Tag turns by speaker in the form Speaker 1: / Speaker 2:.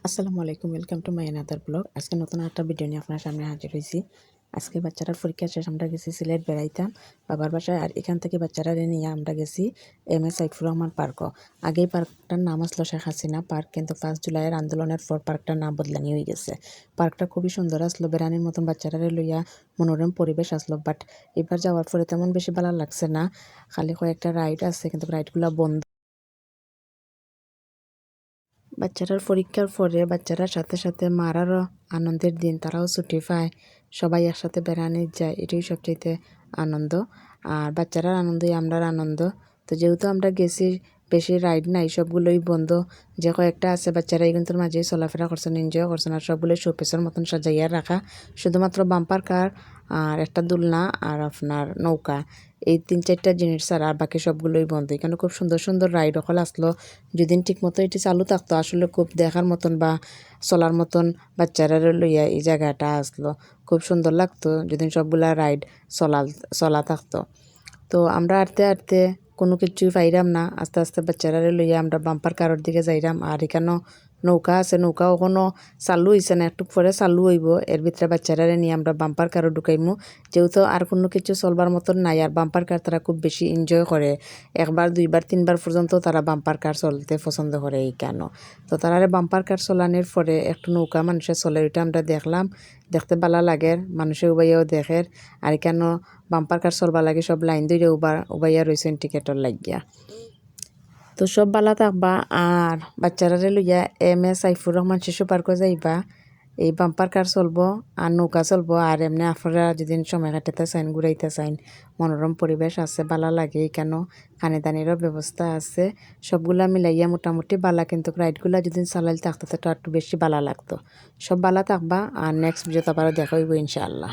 Speaker 1: আসসালামু আলাইকুম, welcome to my another blog. আজকে নতুন একটা ভিডিও নিয়ে আপনার সামনে হাজির হয়েছি। আজকে বাচ্চারার পরীক্ষা শেষ, আমরা গেছি সিলেট বেড়াইতাম বাবার বাসায়। আর এখান থেকে বাচ্চারা নিয়ে আমরা গেছি সাইফুর রহমান পার্কও। আগেই পার্কটার নাম আসলো শেখ হাসিনা পার্ক, কিন্তু 1 জুলাইয়ের আন্দোলনের পর পার্কটার নাম বদলানি হয়ে গেছে। পার্কটা খুবই সুন্দর আসলো, বেড়ানির মতন বাচ্চারা লইয়া মনোরম পরিবেশ আসলো। বাট এবার যাওয়ার পরে তেমন বেশি ভালো লাগছে না, খালি কয়েকটা রাইড আছে কিন্তু রাইডগুলো বন্ধ। বাচ্চারার পরীক্ষার পরে বাচ্চারার সাথে সাথে মারারও আনন্দের দিন, তারাও ছুটি পায়, সবাই একসাথে বেড়াতে যায়, এটাই সবচাইতে আনন্দ। আর বাচ্চারার আনন্দই আমরার আনন্দ। তো যেহেতু আমরা গেছি, বেশি রাইড নাই, সবগুলোই বন্ধ। যে কয়েকটা আছে বাচ্চারা কিন্তু মাঝেই চলাফেরা করছেন, এনজয় করছেন। আর সবগুলোই শোপিসের মতন সাজাইয়া রাখা, শুধুমাত্র বাম্পার কার আর একটা দোলনা আর আপনার নৌকা, এই 3-4টা জিনিস ছাড়া আর বাকি সবগুলোই বন্ধ। এখানে খুব সুন্দর সুন্দর রাইড ওখানে আসলো। যেদিন ঠিক মতো এটি চালু থাকতো, আসলে খুব দেখার মতন বা চলার মতন বাচ্চারা লইয়া এই জায়গাটা আসলো, খুব সুন্দর লাগতো যেদিন সবগুলা রাইড চলা থাকতো। তো আমরা আটতে আটতে কোনো কিছুই পাইরাম না, আস্তে আস্তে বাচ্চারা লইয়া আমরা বাম্পার কারোর দিকে যাইরাম। আর এখানেও নৌকা আছে, নৌকাও কোনো চালু হয়েছে না, একটু পরে চালু হইব। এর ভিতরে বাচ্চারা নিয়ে আমরা বাম্পার কারও ঢুকাইমু, যেহেতু আর কোনো কিছু চলবার মতন নাই। আর বাম্পার কার তারা খুব বেশি এনজয় করে, 1বার 2বার 3বার পর্যন্ত তারা বাম্পার কার চলতে পছন্দ করে। এই কেন তো তারা বাম্পার কার চলানোর পরে একটু নৌকা মানুষের চলে, ওইটা আমরা দেখলাম, দেখতে ভালো লাগে, মানুষে উবাইয়াও দেখে। আর কেন বাম্পার কার চলবা লাগে, সব লাইন ধরে উবাইয়া রয়েছেন টিকেটর লাগিয়া। তো সব ভালো থাকবা। আর বাচ্চারা লইয়া সাইফুর রহমান শিশু পার্কও যাইবা, এই বাম্পার কার চলবো আর নৌকা চলবো। আর এমনি আপনারা যেদিন সময় কাটাতে চাইন, ঘুরাইতে চাইন, মনোরম পরিবেশ আছে, ভালো লাগে। কেন খানিদানিরও ব্যবস্থা আছে, সবগুলা মিলাইয়া মোটামুটি বালা। কিন্তু রাইডগুলা যেদিন চালাইল থাকতো তো একটু বেশি ভালো লাগতো। সব ভালো থাকবা, আর নেক্সট ভিডিওতে আবার দেখা হইব ইনশাআল্লাহ।